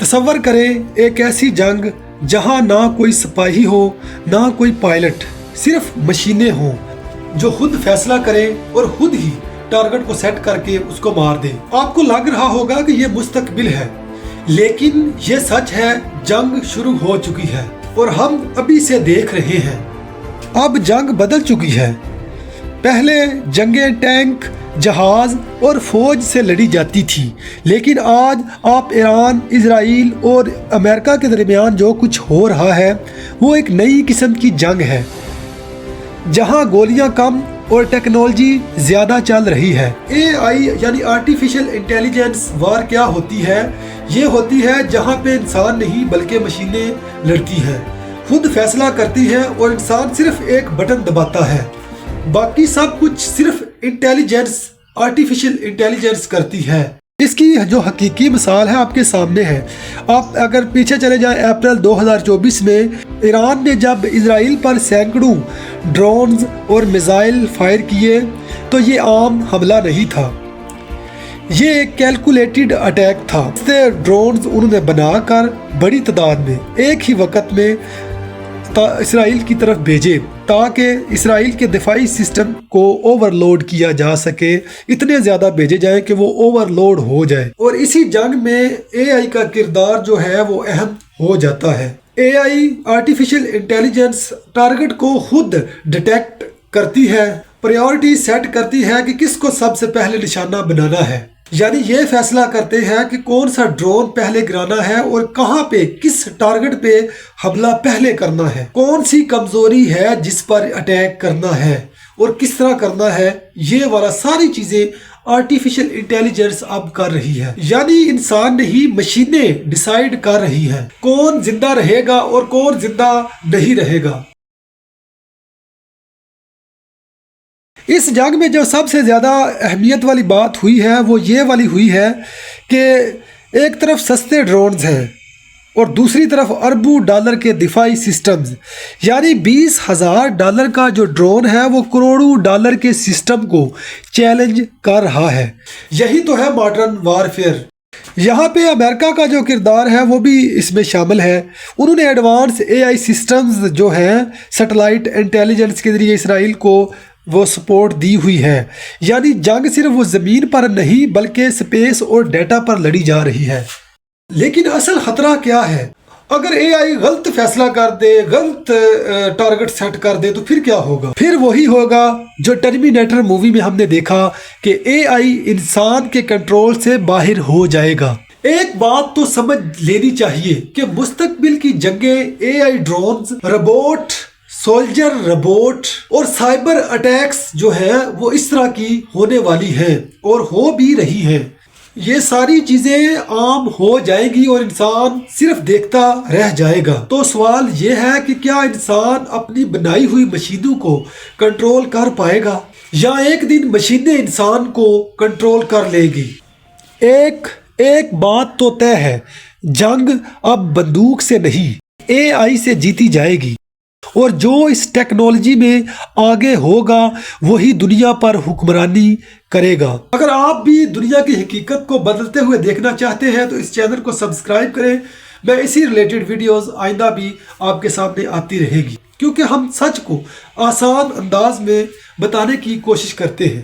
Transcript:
तसव्वुर करें एक ऐसी जंग जहां ना कोई सिपाही हो ना कोई पायलट, सिर्फ मशीनें हों जो खुद फैसला करें और खुद ही टारगेट को सेट करके उसको मार दें। आपको लग रहा होगा कि ये मुस्तकबिल है, लेकिन ये सच है, जंग शुरू हो चुकी है और हम अभी से देख रहे हैं। अब जंग बदल चुकी है। पहले जंगें टैंक, जहाज और फौज से लड़ी जाती थी, लेकिन आज आप ईरान, इजराइल और अमेरिका के दरमियान जो कुछ हो रहा है वो एक नई किस्म की जंग है, जहां गोलियां कम और टेक्नोलॉजी ज़्यादा चल रही है। AI यानी आर्टिफिशियल इंटेलिजेंस वार क्या होती है? ये होती है जहां पे इंसान नहीं बल्कि मशीनें लड़ती हैं, खुद फैसला करती हैं और इंसान सिर्फ एक बटन दबाता है। बाकी सब कुछ सिर्फ इंटेलिजेंस, आर्टिफिशियल इंटेलिजेंस करती है। इसकी जो हकीकी मिसाल है आपके सामने है। आप अगर पीछे चले जाएं, अप्रैल 2024 में ईरान ने जब इजराइल पर सैकड़ों ड्रोन्स और मिसाइल फायर किए तो ये आम हमला नहीं था, ये एक कैलकुलेटेड अटैक था। इससे ड्रोन्स उन्होंने बनाकर बड़ी तादाद में एक ही वक्त में इसराइल की तरफ भेजे ताकि इसराइल के दिफाई सिस्टम को ओवरलोड किया जा सके, इतने ज़्यादा भेजे जाएं कि वो ओवरलोड हो जाए। और इसी जंग में AI का किरदार जो है वो अहम हो जाता है। AI आर्टिफिशियल इंटेलिजेंस टारगेट को खुद डिटेक्ट करती है, प्रायोरिटी सेट करती है कि किसको सबसे पहले निशाना बनाना है, यानी ये फैसला करते हैं कि कौन सा ड्रोन पहले गिराना है और कहां पे किस टारगेट पे हमला पहले करना है, कौन सी कमजोरी है जिस पर अटैक करना है और किस तरह करना है। ये वाला सारी चीजें आर्टिफिशियल इंटेलिजेंस अब कर रही है, यानी इंसान नहीं मशीनें डिसाइड कर रही हैं कौन जिंदा रहेगा और कौन जिंदा नहीं रहेगा। इस जंग में जो सबसे ज़्यादा अहमियत वाली बात हुई है वो ये वाली हुई है कि एक तरफ सस्ते ड्रोन्स हैं और दूसरी तरफ अरबों डॉलर के दिफाई सिस्टम्स, यानी $20,000 का जो ड्रोन है वो करोड़ों डॉलर के सिस्टम को चैलेंज कर रहा है। यही तो है मॉडर्न वारफेयर। यहाँ पे अमेरिका का जो किरदार है वो भी इसमें शामिल है। उन्होंने एडवांस AI सिस्टम्स जो हैं सैटेलाइट इंटेलिजेंस के जरिए इसराइल को वो सपोर्ट दी हुई है, यानी जंग सिर्फ वो ज़मीन पर नहीं बल्कि स्पेस और डेटा पर लड़ी जा रही है। लेकिन असल खतरा क्या है? अगर AI गलत फैसला कर दे, गलत टारगेट सेट कर दे तो फिर क्या होगा? फिर वही होगा जो टर्मिनेटर मूवी में हमने देखा कि AI इंसान के कंट्रोल से बाहर हो जाएगा। एक बात तो समझ लेनी चाहिए कि मुस्तकबिल की जंगें AI drones, robot, soldier robot और साइबर अटैक्स जो है वो इस तरह की होने वाली हैं और हो भी रही हैं। ये सारी चीजें आम हो जाएगी और इंसान सिर्फ देखता रह जाएगा। तो सवाल ये है कि क्या इंसान अपनी बनाई हुई मशीनों को कंट्रोल कर पाएगा या एक दिन मशीनें इंसान को कंट्रोल कर लेगी? एक बात तो तय है, जंग अब बंदूक से नहीं AI से जीती जाएगी और जो इस टेक्नोलॉजी में आगे होगा वही दुनिया पर हुक्मरानी करेगा। अगर आप भी दुनिया की हकीकत को बदलते हुए देखना चाहते हैं तो इस चैनल को सब्सक्राइब करें। मैं इसी रिलेटेड वीडियोस आइंदा भी आपके सामने आती रहेगी, क्योंकि हम सच को आसान अंदाज में बताने की कोशिश करते हैं।